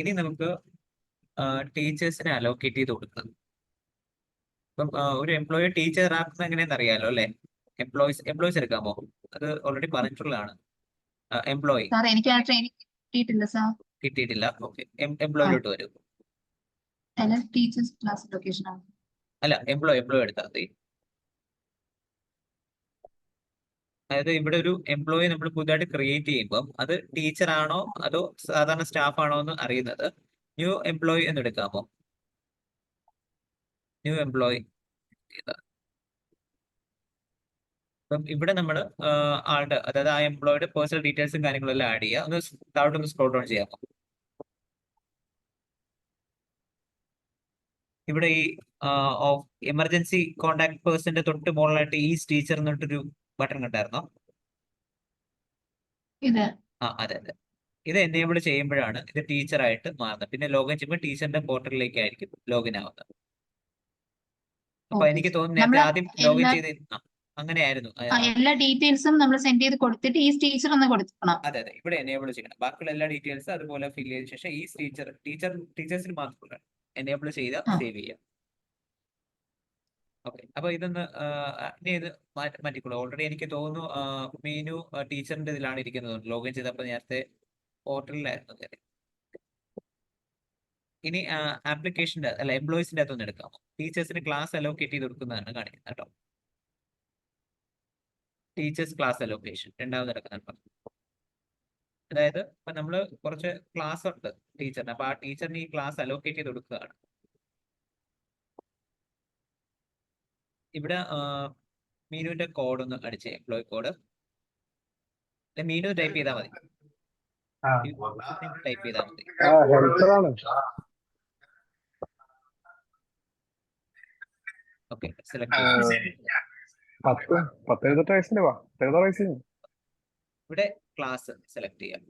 ഇനി നമുക്ക് ടീച്ചേഴ്സിനെ അലോക്കേറ്റ് ചെയ്ത് കൊടുക്കാം. ഇപ്പം ഒരു എംപ്ലോയി ടീച്ചർ ആക്കുന്നത് എങ്ങനെയാണെന്ന് അറിയാലോ അല്ലെ? എംപ്ലോയീസ് എടുക്കാമോ? അത് ഓൾറെഡി പറഞ്ഞിട്ടുള്ളതാണ്. എംപ്ലോയി സാർ എനിക്ക് ആ ട്രെയിനിങ് കിട്ടിയിട്ടില്ല സാർ. കിട്ടിയിട്ടില്ല. ഓക്കെ, ആ എംപ്ലോയിലോട്ട് വരും. അല്ല ടീച്ചേഴ്സ് ക്ലാസ് ലൊക്കേഷൻ ആണ്. അല്ല, എംപ്ലോയി എടുത്താൽ മതി. അതായത് ഇവിടെ ഒരു എംപ്ലോയി നമ്മൾ പുതുതായിട്ട് ക്രിയേറ്റ് ചെയ്യുമ്പോൾ അത് ടീച്ചർ ആണോ അതോ സാധാരണ സ്റ്റാഫ് ആണോ എന്ന് അറിയുന്നത് ന്യൂ എംപ്ലോയി എന്ന് എടുക്കാമോ? New employee. അപ്പം ഇവിടെ നമ്മൾ ആളുടെ, അതായത് ആ എംപ്ലോയിയുടെ പേഴ്സണൽ ഡീറ്റെയിൽസും കാര്യങ്ങളെല്ലാം ആഡ് ചെയ്യുക. ഒന്ന് താഴോട്ടൊന്ന് സ്ക്രോൾ ഡൗൺ ചെയ്യാമോ? ഇവിടെ ഈ എമർജൻസി കോൺടാക്ട് പേഴ്സന്റെ തൊട്ട് മുകളിലായിട്ട് ഈ ടീച്ചർ എന്നിട്ടൊരു ബട്ടൺ കണ്ടായിരുന്നോ? ഇത് അതെ അതെ. ഇത് എനേബിൾ ചെയ്യുമ്പോഴാണ് ഇത് ടീച്ചറായിട്ട് മാറുന്നത്. പിന്നെ ലോഗിൻ ചെയ്യുമ്പോൾ ടീച്ചറിന്റെ പോർട്ടലിലേക്ക് ആയിരിക്കും ലോഗിൻ ആവുന്നത്. അപ്പൊ ഓക്കെ എനിക്ക് സാർ. തോന്നുന്നു നേരത്തെ നമ്മള് ആദ്യം ലോഗിൻ ചെയ്ത് അങ്ങനെയായിരുന്നു. എല്ലാ ഡീറ്റെയിൽസും നമ്മൾ സെൻഡ് ചെയ്ത് കൊടുത്തിട്ട് ഈ ടീച്ചർ ഒന്ന് കൊടുക്കണം. അതെ അതെ, ഇവിടെ എനേബിൾ ചെയ്യണം. ബാക്കിയുള്ള എല്ലാ ഡീറ്റെയിൽസ് അതുപോലെ ഫിൽ ചെയ്ത ശേഷം ഈ ടീച്ചേഴ്സിന് മാത്രമല്ല എനേബിൾ ചെയ്ത് ആ സേവ് ചെയ്യാം. ഓക്കെ, അപ്പൊ ഇതൊന്ന് ഇനി ഇത് മാറ്റിക്കോളൂ. ഓൾറെഡി എനിക്ക് തോന്നുന്നു മീനു ടീച്ചറിന്റെ ഇതിലാണ് ഇരിക്കുന്നത്. ലോഗിൻ ചെയ്തപ്പോൾ നേരത്തെ പോർട്ടലിലായിരുന്നു അതെ. ഇനി ആപ്ലിക്കേഷന്റെ അല്ല എംപ്ലോയീസിന്റെ അകത്തൊന്ന് എടുക്കാമോ? ടീച്ചേഴ്സിന് ക്ലാസ് അലോക്കേറ്റ് ചെയ്ത് കൊടുക്കുന്നതാണ് കാണിക്കുന്നത് കേട്ടോ. ടീച്ചേഴ്സ് ക്ലാസ് അലോക്കേഷൻ രണ്ടാമത് എടുക്കുന്നുണ്ട്. അതായത് ഇപ്പൊ നമ്മള് കുറച്ച് ക്ലാസ് ഉണ്ട് ടീച്ചറിന്, അപ്പൊ ആ ടീച്ചറിന് ഈ ക്ലാസ് അലോക്കേറ്റ് ചെയ്ത് കൊടുക്കുകയാണ്. ഇവിടെ മീനുവിന്റെ കോഡ് ഒന്ന് അടിച്ചേ, എംപ്ലോയി കോഡ്. മീനു ടൈപ്പ് ചെയ്താൽ മതി. ടൈപ്പ് ചെയ്താൽ മതി. ഓക്കെ, സെലക്ട് ചെയ്യാം. 17 വയസ്സിന്റെ വാ 17 വയസ്സിന് ഇവിടെ ക്ലാസ് സെലക്ട് ചെയ്യാം.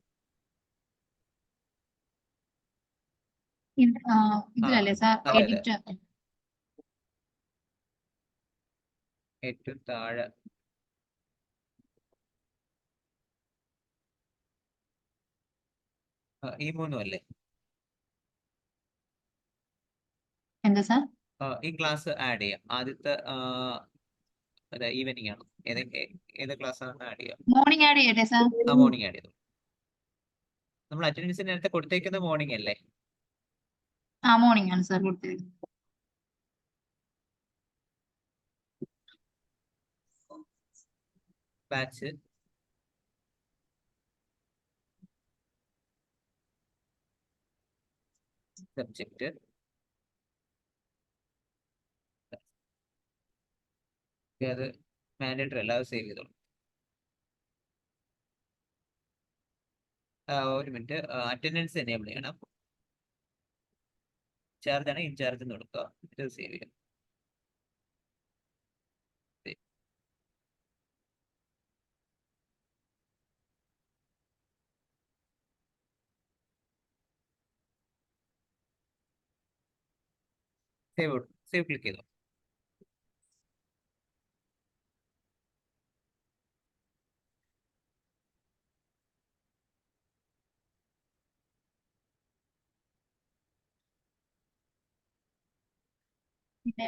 ഇതിലല്ലേ സാർ അതെ അതെ, എഡിറ്റ്? ഏറ്റവും താഴെ ഈ മൂന്നും അല്ലേ? എന്താ സാർ? ഈ ക്ലാസ് ആഡ് ചെയ്യാം. ആദ്യത്തെ അതെ ഈവനിങ് ആണ്. ഏത് ക്ലാസ് ആണ് ആഡ് ചെയ്യാം? മോർണിംഗ് ആഡ് ചെയ്യട്ടെ സാർ? മോർണിംഗ് ആഡ് ചെയ്തു. നമ്മൾ അറ്റൻഡൻസ് നേരത്തെ കൊടുത്തേക്കുന്ന മോർണിംഗ് അല്ലേ? മോർണിംഗ് ആണ് സാർ കൊടുത്തത്. ബാച്ച് സബ്ജക്ട് അത് മാൻഡേറ്ററി അല്ല, അത് സേവ് ചെയ്തോളൂ. ഒരു മിനിറ്റ്, അറ്റൻഡൻസ് എനേബിൾ ചെയ്യണം. ചാർജ് ആണ് ഇൻചാർജ് എന്ന് കൊടുക്കുക. ഇത് സേവ് ചെയ്യാം. സേവ് ക്ലിക്ക് ചെയ്തോ. പിന്നെ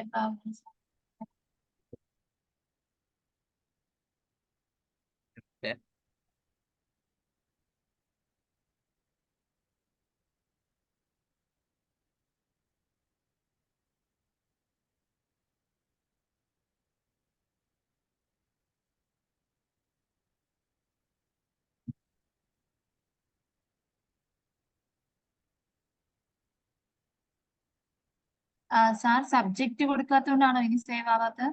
സാർ സബ്ജക്റ്റ് കൊടുക്കാത്തതുകൊണ്ടാണോ ഇനി സേവ് ആവാത്തത്?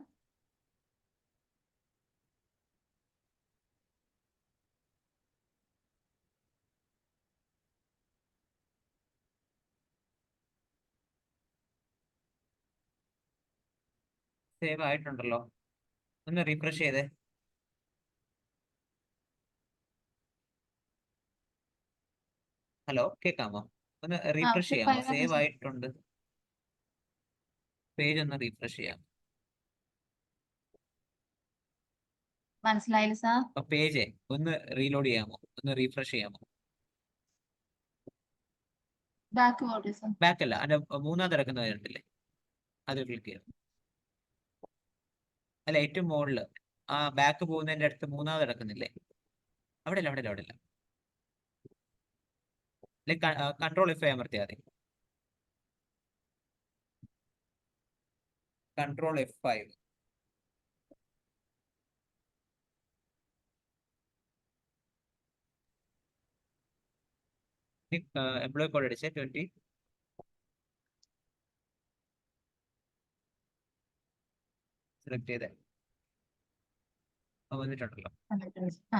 സേവ് ആയിട്ടുണ്ടല്ലോ, ഒന്ന് റീഫ്രഷ് ചെയ്തേ. ഹലോ, കേൾക്കാമോ? ഒന്ന് റീഫ്രഷ് ചെയ്യാമോ? സേവ് ആയിട്ടുണ്ട്. പേജ് ഒന്ന് റീഫ്രഷ് ചെയ്യാം. മനസ്സിലായില്ല സാർ? പേജ് ഒന്ന് റീലോഡ് ചെയ്യാമോ? ഒന്ന് റീഫ്രഷ് ചെയ്യാമോ? Backward sir. ബാക്ക് അല്ല, അതിന്റെ മൂന്നാമത് കിടക്കുന്ന കണ്ടില്ലേ, അത് ക്ലിക്ക് ചെയ്യാം. അല്ല, ഏറ്റവും മുകളില് ആ ബാക്ക് പോകുന്നതിന്റെ അടുത്ത് മൂന്നാമത് കിടക്കുന്നില്ലേ, അവിടെ അല്ല, അവിടെ അല്ല, അവിടെ അല്ല. കൺട്രോൾ F5 അമർത്തിയാൽ മതി. Control F5. എംപ്ലോയി കോഡ് അടിച്ചേ 20. സെലക്ട് ചെയ്തേ വന്നിട്ടുണ്ടല്ലോ. ആ.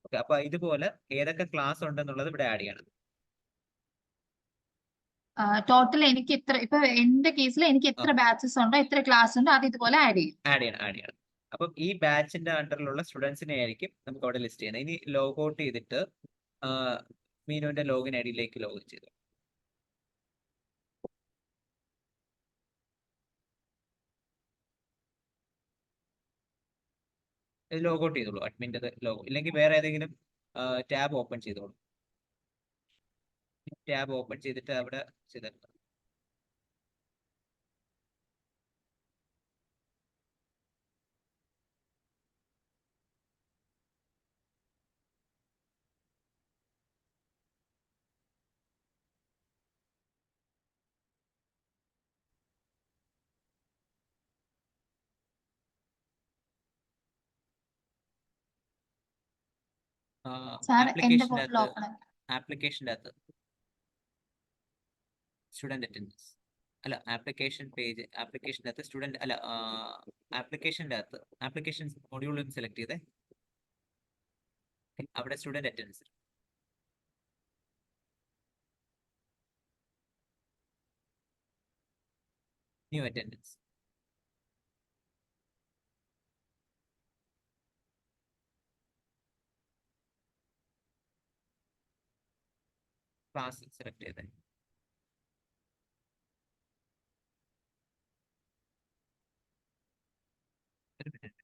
ഓക്കെ, അപ്പൊ ഇതുപോലെ ഏതൊക്കെ ക്ലാസ് ഉണ്ടെന്നുള്ളത് ഇവിടെ ആഡ് ചെയ്യണം. ടോട്ടൽ എനിക്ക് ഇത്ര, ഇപ്പൊ എന്റെ കേസിൽ എനിക്ക് എത്ര ബാച്ചസ് ഉണ്ടോ, എത്ര ക്ലാസ് ഉണ്ടോ, അത് ഇതുപോലെ ആഡ് ചെയ്യും. ആഡ് ചെയ്യണം. അപ്പം ഈ ബാച്ചിന്റെ അണ്ടറിലുള്ള സ്റ്റുഡൻസിനെ ആയിരിക്കും നമുക്ക് അവിടെ ലിസ്റ്റ് ചെയ്യുന്നത്. ഇനി ലോഗ് ഔട്ട് ചെയ്തിട്ട് മീനുവിന്റെ ലോഗിൻ ഐഡിയിലേക്ക് ലോഗിൻ ചെയ്തു. ലോഗ് ഔട്ട് ചെയ്തോളൂ, അഡ്മിൻ്റെ ലോഗോ, ഇല്ലെങ്കിൽ വേറെ ഏതെങ്കിലും ടാബ് ഓപ്പൺ ചെയ്തോളൂ. ടാബ് ഓപ്പൺ ചെയ്തിട്ട് അവിടെ ചെയ്താൽ സാർ എന്റെ പോർട്ടൽ ആപ്ലിക്കേഷൻ്റെ ഓപ്പൺ അകത്ത് സ്റ്റുഡന്റ് അറ്റൻഡൻസ് അല്ല, ആപ്ലിക്കേഷൻ പേജ്, ആപ്ലിക്കേഷൻ്റെ അകത്ത് സ്റ്റുഡന്റ് അല്ല, ആപ്ലിക്കേഷൻ്റെ അകത്ത് ആപ്ലിക്കേഷൻ മൊഡ്യൂളിൽ സെലക്ട് ചെയ്തേ, അവിടെ student attendance, new attendance. Class select ചെയ്തേ. ഒരു minute.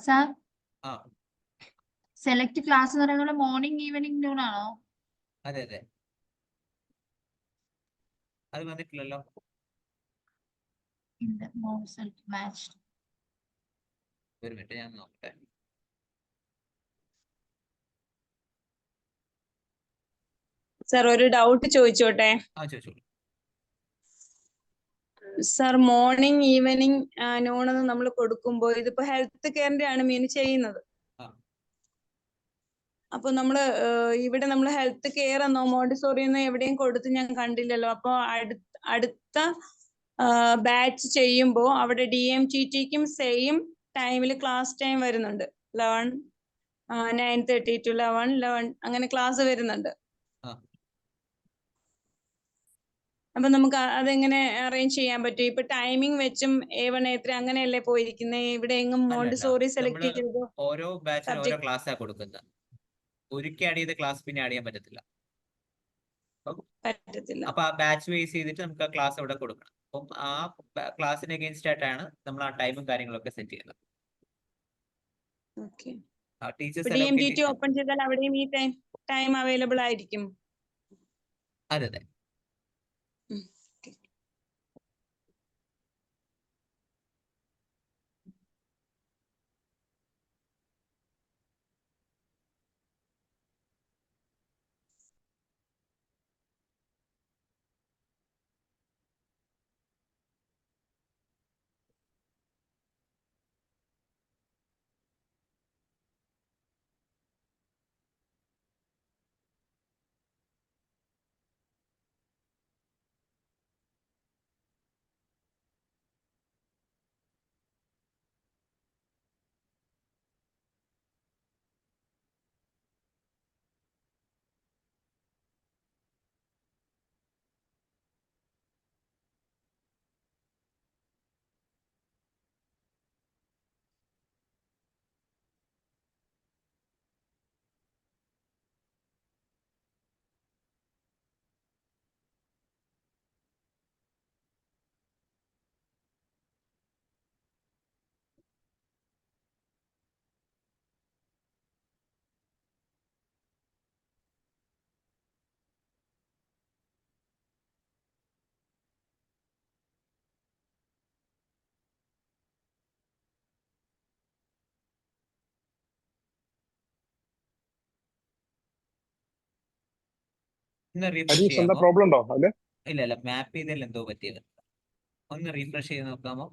സാർ ആ സെലക്ട് ക്ലാസ് എന്ന് പറയുന്നത് മോർണിംഗ് ഈവനിങ് നൂൺ ആണോ? അതെ, അത് വന്നിട്ടില്ലല്ലോ. മാച്ച്. ഒരു മിനിറ്റ്, ഞാൻ നോക്കട്ടെ. സർ ഒരു ഡൗട്ട് ചോദിച്ചോട്ടെ? ചോദിച്ചോളൂ. സർ മോർണിംഗ് ഈവനിങ് നൂൺ എന്ന് നമ്മൾ കൊടുക്കുമ്പോൾ ഇതിപ്പോ ഹെൽത്ത് കെയറിന്റെ ആണ് മീൻ ചെയ്യുന്നത്. ആ. അപ്പൊ നമ്മള് ഇവിടെ നമ്മൾ ഹെൽത്ത് കെയർ എന്നോ മോണ്ടിസോറി എന്നോ എവിടെയും കൊടുത്ത് ഞാൻ കണ്ടില്ലല്ലോ. അപ്പൊ അടുത്ത ബാച്ച് ചെയ്യുമ്പോ അവിടെ DMTTക്കും സെയിം ടൈമിൽ ക്ലാസ് ടൈം വരുന്നുണ്ട്. 9:30 to 11 അങ്ങനെ ക്ലാസ് വരുന്നുണ്ട്. ആ. അപ്പൊ നമുക്ക് അതെങ്ങനെ അറേഞ്ച് ചെയ്യാൻ പറ്റും? ഇപ്പൊ ടൈമിംഗ് വെച്ചും A1 A3 അങ്ങനെയല്ലേ പോയിരിക്കുന്നത്. ഇവിടെ എങ്ങും മോണ്ടിസോറി സെലക്ട് ചെയ്തോ? ഓരോ ബാച്ചിന് ഓരോ സബ്ജക്ട് ക്ലാസ്സാ കൊടുക്കുന്നത്. ഒരിക്കൽ ആഡ് ചെയ്ത ക്ലാസ് പിന്നെ ആഡ് ചെയ്യാൻ പറ്റത്തില്ല. പറ്റത്തില്ല. അപ്പൊ ആ ബാച്ച് ബേസ് ചെയ്തിട്ട് നമുക്ക് ആ ക്ലാസ് അവിടെ കൊടുക്കണം. അപ്പം ആ ക്ലാസ്സിന് അഗേൻസ്റ്റ് ആയിട്ടാണ് നമ്മൾ ആ ടൈമും കാര്യങ്ങളൊക്കെ സെറ്റ് ചെയ്യുന്നത്. ഓക്കെ. ടീച്ചേഴ്സ് DMTT ഓപ്പൺ ചെയ്താൽ അവിടെയും ഈ ടൈം അവൈലബിൾ ആയിരിക്കും. അതെ. ഒന്ന് റീഫ്രഷ് ഹരീഷ് എന്താ ചെയ്യാമോ? പ്രോബ്ലം ഉണ്ടോ അതില്? ഇല്ല മാപ്പ് ചെയ്തതിൽ എന്തോ പറ്റിയത്. ഒന്ന് റീഫ്രഷ് ചെയ്ത് നോക്കാമോ?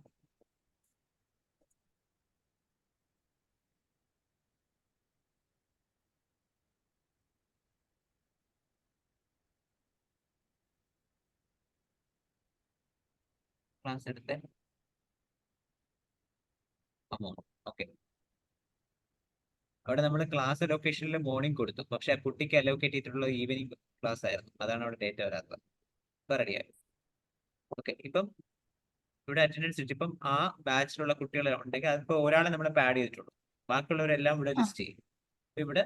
ക്ലാസ് എടുത്തേ അമൗണ്ട്. ഓക്കെ, അവിടെ നമ്മൾ ക്ലാസ് അലോക്കേഷനിൽ മോർണിംഗ് കൊടുത്തു, പക്ഷെ ആ കുട്ടിക്ക് അലോക്കേറ്റ് ചെയ്തിട്ടുള്ള ഈവനിങ് ക്ലാസ് ആയിരുന്നു. അതാണ് അവിടെ ഡേറ്റ വരാത്തത്. ഇപ്പൊ റെഡിയായി. ഓക്കെ, ഇപ്പം ഇവിടെ അറ്റൻഡൻസ് ഇട്ട് ഇപ്പം ആ ബാച്ചിലുള്ള കുട്ടികൾ ഉണ്ടെങ്കിൽ അതിപ്പോ ഒരാളെ നമ്മൾ ആഡ് ചെയ്തിട്ടുള്ളൂ, ബാക്കിയുള്ളവരെല്ലാം ഇവിടെ ലിസ്റ്റ് ചെയ്യും. ഇപ്പൊ ഇവിടെ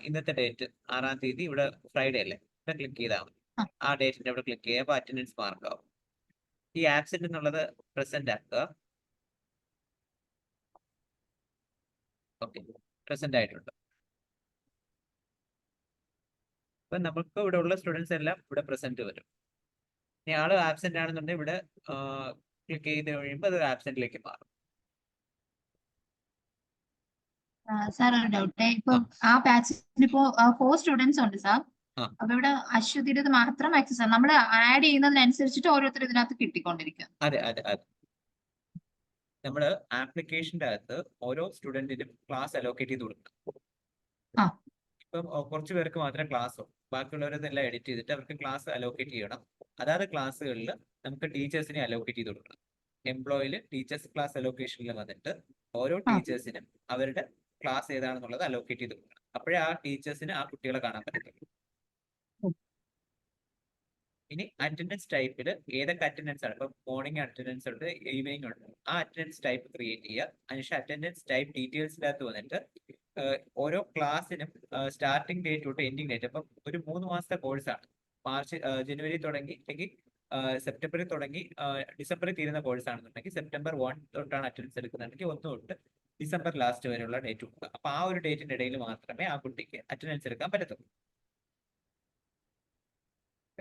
ഇന്നത്തെ ഡേറ്റ് 6-ാം തീയതി, ഇവിടെ ഫ്രൈഡേ അല്ലേ, ഇവിടെ ക്ലിക്ക് ചെയ്താൽ മതി. ആ ഡേറ്റിന്റെ അവിടെ ക്ലിക്ക് ചെയ്യുമ്പോൾ അറ്റൻഡൻസ് മാർക്ക് ആവും. ഈ ആബ്സെന്റ് എന്നുള്ളത് പ്രസന്റ് ആക്കുക. ഓക്കെ, പ്രസന്റ് ആയിട്ടുണ്ട്. ഇപ്പൊ നമുക്ക് ഇവിടെ ഉള്ള സ്റ്റുഡൻസ് എല്ലാം ഇവിടെ പ്രസന്റ് വരും. ഇനി ആള് ആബ്സെന്റ് ആണെന്നുണ്ടെങ്കിൽ ഇവിടെ ക്ലിക്ക് ചെയ്ത് കഴിയുമ്പോൾ അത് ആബ്സെന്റിലേക്ക് മാറും. സാർ ഒരു ഡൗട്ട്. ഇപ്പൊ ആ ബാച്ചിന് ഇപ്പോ 4 സ്റ്റുഡൻസ് ഉണ്ട് സാർ. ആ. അപ്പൊ ഇവിടെ അശ്വതിയുടെ മാത്രം ആക്സസ് ആണ്. നമ്മൾ ആഡ് ചെയ്യുന്നതിനനുസരിച്ചിട്ട് ഓരോരുത്തർ ഇതിനകത്ത് കിട്ടിക്കൊണ്ടിരിക്കും. അതെ. നമ്മള് ആപ്ലിക്കേഷന്റെ അകത്ത് ഓരോ സ്റ്റുഡന്റിനും ക്ലാസ് അലോക്കേറ്റ് ചെയ്ത് കൊടുക്കണം. ആ. ഇപ്പം കുറച്ച് പേർക്ക് മാത്രമേ ക്ലാസ് ഉള്ളൂ, ബാക്കിയുള്ളവരെല്ലാം എഡിറ്റ് ചെയ്തിട്ട് അവർക്ക് ക്ലാസ് അലോക്കേറ്റ് ചെയ്യണം. അതാത് ക്ലാസ്സുകളിൽ നമുക്ക് ടീച്ചേഴ്സിനെ അലോക്കേറ്റ് ചെയ്ത് കൊടുക്കണം. എംപ്ലോയില് ടീച്ചേഴ്സ് ക്ലാസ് അലോക്കേഷനിൽ വന്നിട്ട് ഓരോ ടീച്ചേഴ്സിനും അവരുടെ ക്ലാസ് ഏതാണെന്നുള്ളത് അലോക്കേറ്റ് ചെയ്ത് കൊടുക്കണം. അപ്പോഴേ ആ ടീച്ചേഴ്സിന് ആ കുട്ടികളെ കാണാൻ പറ്റത്തുള്ളൂ. ഇനി അറ്റൻഡൻസ് ടൈപ്പിൽ ഏതൊക്കെ അറ്റൻഡൻസ് ആണ്, ഇപ്പൊ മോർണിംഗ് അറ്റൻഡൻസ് ഉണ്ട്, ഈവനിങ് ഉണ്ട്. ആ അറ്റൻഡൻസ് ടൈപ്പ് ക്രിയേറ്റ് ചെയ്യുക. അതിനുശേഷം അറ്റൻഡൻസ് ടൈപ്പ് ഡീറ്റെയിൽസിനകത്ത് വന്നിട്ട് ഓരോ ക്ലാസ്സിനും സ്റ്റാർട്ടിംഗ് ഡേറ്റ് തൊട്ട് എൻഡിങ് ഡേറ്റ്. അപ്പം ഒരു 3 മാസത്തെ കോഴ്സാണ്. ജനുവരി തുടങ്ങി അല്ലെങ്കിൽ സെപ്റ്റംബറിൽ തുടങ്ങി ഡിസംബറിൽ തീരുന്ന കോഴ്സ് ആണെന്നുണ്ടെങ്കിൽ സെപ്റ്റംബർ 1 തൊട്ടാണ് അറ്റൻഡൻസ് എടുക്കുന്നുണ്ടെങ്കിൽ 1 തൊട്ട് ഡിസംബർ ലാസ്റ്റ് വരെയുള്ള ഡേറ്റ് കൊടുക്കുക. അപ്പൊ ആ ഒരു ഡേറ്റിന്റെ ഇടയിൽ മാത്രമേ ആ കുട്ടിക്ക് അറ്റൻഡൻസ് എടുക്കാൻ പറ്റത്തുള്ളൂ.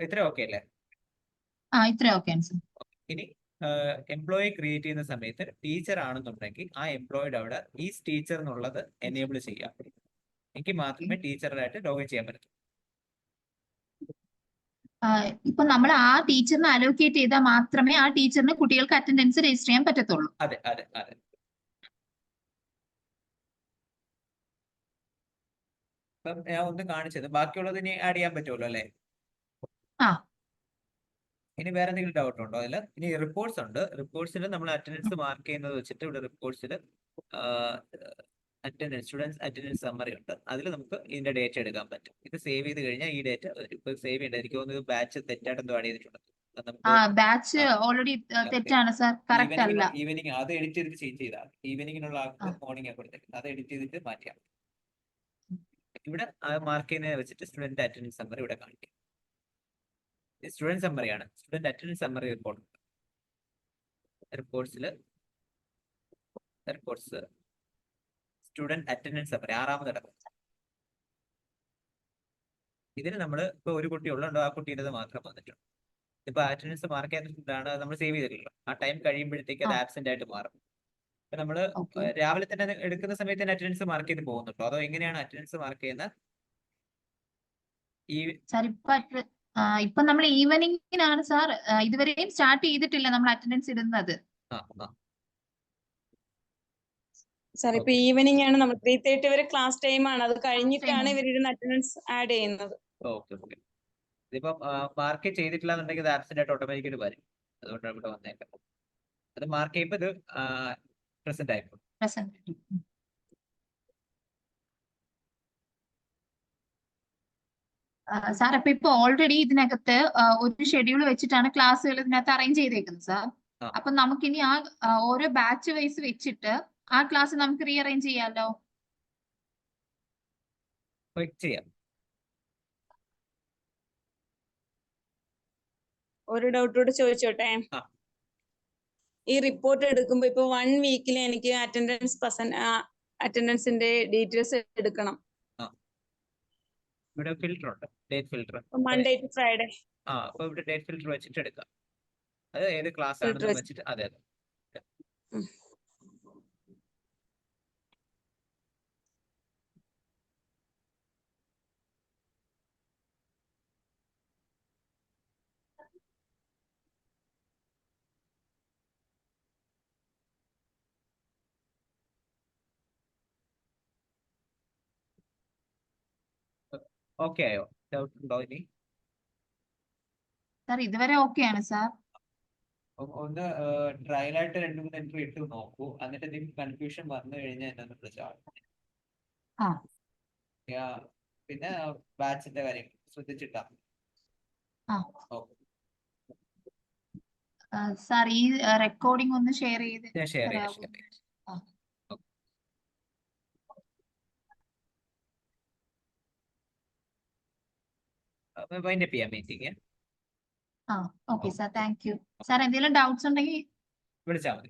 ഇത്ര ഓക്കെ അല്ലേ? ഇത്ര ഓക്കെ സർ. ഇനി എംപ്ലോയി ക്രിയേറ്റ് ചെയ്യുന്ന സമയത്ത് ടീച്ചർ ആണെന്നുണ്ടെങ്കിൽ ആ എംപ്ലോയിയുടെ അവിടെ ഈസ് ടീച്ചർ എന്നുള്ളത് എനേബിൾ ചെയ്യാം. എങ്കിൽ മാത്രമേ ടീച്ചറായിട്ട് ലോഗിൻ ചെയ്യാൻ പറ്റൂ. ഇപ്പൊ നമ്മൾ ആ ടീച്ചറിനെ അലോക്കേറ്റ് ചെയ്താൽ മാത്രമേ ആ ടീച്ചറിന് കുട്ടികൾക്ക് അറ്റൻഡൻസ് രജിസ്റ്റർ ചെയ്യാൻ പറ്റത്തുള്ളൂ. അതെ. ഇപ്പം ഞാൻ ഒന്ന് കാണിച്ചത്, ബാക്കിയുള്ളത് ഇനി ആഡ് ചെയ്യാൻ പറ്റുമല്ലോ അല്ലേ? ആ. ഇനി വേറെ എന്തെങ്കിലും ഡൗട്ട് ഉണ്ടോ അതിൽ? ഇനി റിപ്പോർട്ട്സ് ഉണ്ട്. റിപ്പോർട്ട്സിൽ നമ്മൾ അറ്റൻഡൻസ് മാർക്ക് ചെയ്യുന്നത് വെച്ചിട്ട് ഇവിടെ റിപ്പോർട്ട്സിൽ സ്റ്റുഡൻസ് അറ്റൻഡൻസ് സമ്മറി ഉണ്ട്. അതിൽ നമുക്ക് ഇതിന്റെ ഡേറ്റ എടുക്കാൻ പറ്റും. ഇത് സേവ് ചെയ്ത് കഴിഞ്ഞാൽ ഈ ഡേറ്റ ഇപ്പൊ സേവ് ചെയ്യേണ്ട. എനിക്ക് തോന്നുന്നത് ബാച്ച് തെറ്റായിട്ട് എന്തോ ആഡ് ചെയ്തിട്ടുണ്ട്. ബാച്ച് ഓൾറെഡി തെറ്റാണ് സാർ, കറക്റ്റ് അല്ല. ഈവനിങ് അത് എഡിറ്റ് ചെയ്തിട്ട് ചേഞ്ച് ചെയ്താൽ ഈവനിങ്ങിനുള്ള ആൾക്ക് മോർണിംഗ് ആ കൊടുത്തേക്കുന്നത്. അത് എഡിറ്റ് ചെയ്തിട്ട് മാറ്റിയാൽ ഇവിടെ മാർക്ക് ചെയ്യുന്നതിനെ വെച്ചിട്ട് സ്റ്റുഡന്റ് അറ്റൻഡൻസ് സമ്മറി ഇവിടെ കാണിക്കും. സ്റ്റുഡന്റ് സമ്മറിയാണ്. Student attendance summary reports student attendance summary 6ാമത് ഇടം. ഇതിന് നമ്മൾ ഇപ്പൊ ഒരു കുട്ടി ഉള്ളതുകൊണ്ട് ആ കുട്ടീൻ്റെ മാത്രം വന്നിട്ടുണ്ട്. ഇപ്പൊ അറ്റൻഡൻസ് മാർക്ക് ചെയ്തിട്ടാണ് നമ്മൾ സേവ് ചെയ്തിട്ടുള്ളത്. ആ ടൈം കഴിയുമ്പോഴത്തേക്ക് അത് ആബ്സെന്റ് ആയിട്ട് മാറും. ഇപ്പൊ നമ്മള് രാവിലെ തന്നെ എടുക്കുന്ന സമയത്ത് അറ്റൻഡൻസ് മാർക്ക് ചെയ്ത് പോകുന്നുണ്ടോ, അതോ എങ്ങനെയാണ് അറ്റൻഡൻസ് മാർക്ക് ചെയ്യുന്നത്? ഇപ്പൊ നമ്മൾ ഈവനിങ്ങിനാണ് സാർ, ഇതുവരെയും സ്റ്റാർട്ട് ചെയ്തിട്ടില്ല നമ്മൾ അറ്റൻഡൻസ് ഇടുന്നത്. സാർ ഇപ്പൊ ഈവനിങ് ആണ്, നമ്മൾ 3:30 വരെ ക്ലാസ് ടൈം ആണ്. അത് കഴിഞ്ഞിട്ടാണ് ഇവരുടെ അറ്റൻഡൻസ് ആഡ് ചെയ്യുന്നത്. ഓക്കെ. ഇതിപ്പോ മാർക്ക് ചെയ്തിട്ടില്ല എന്നുണ്ടെങ്കിൽ ഇത് ആബ്സെന്റ് ആയിട്ട് ഓട്ടോമാറ്റിക്കലി വരും. അതുകൊണ്ടാണ് ഇവിടെ വന്നേക്കാം. അത് മാർക്ക് ചെയ്യുമ്പോൾ ഇത് പ്രസന്റ് ആയിപ്പോ. സാർ അപ്പൊ ഇപ്പൊ ഓൾറെഡി ഇതിനകത്ത് ഒരു ഷെഡ്യൂൾ വെച്ചിട്ടാണ് ക്ലാസ്സുകൾ ഇതിനകത്ത് അറേഞ്ച് ചെയ്തേക്കുന്നത് സാർ. അപ്പൊ നമുക്കിനി ആ ഓരോ ബാച്ച് വൈസ് വെച്ചിട്ട് ആ ക്ലാസ് നമുക്ക് റീഅറേഞ്ച് ചെയ്യാമല്ലോ. ചെയ്യാം. ഒരു ഡൗട്ട് കൂടെ ചോദിച്ചോട്ടെ? ഈ റിപ്പോർട്ട് എടുക്കുമ്പോ ഇപ്പൊ 1 വീക്കിൽ എനിക്ക് അറ്റൻഡൻസിന്റെ ഡീറ്റെയിൽസ് എടുക്കണം. ഇവിടെ ഫിൽറ്റർ ഉണ്ട്, date filter. Monday to Friday. അപ്പൊ ഇവിടെ ഡേറ്റ് ഫിൽറ്റർ വെച്ചിട്ട് എടുക്കാം. അത് ഏത് ക്ലാസ് ആണെന്ന് വെച്ചിട്ട്. അതെ. ഓക്കെ ആയോ? ഡൗട്ട് ഉണ്ടോ ഇനി? സാർ ഇതുവരെ ഓക്കെ ആണ് സാർ. ഒന്ന് ട്രയൽ ആയിട്ട് 2-3 എൻട്രി ഇട്ട് നോക്കൂ. എന്നിട്ട് എന്തെങ്കിലും കൺഫ്യൂഷൻ വന്നു കഴിഞ്ഞാൽ എന്നെ ഒന്ന് വിളിച്ചാൽ മതി. ആ. പിന്നെ ബാച്ചിന്റെ കാര്യം ശ്രദ്ധിച്ചിട്ടാ. ആ. ഓക്കെ, സാർ ഈ റെക്കോർഡിംഗ് ഒന്ന് ഷെയർ ചെയ്ത് ഞാൻ ഷെയർ തരാമോ? ചെയ്യാം. ആ. വൈൻഡ് അപ്പ് ചെയ്യാം മീറ്റിംഗ്. ആ okay sir, thank you. Sir എന്തെങ്കിലും ഡൗട്ട്സ് ഉണ്ടെങ്കിൽ വിളിച്ചാൽ മതി.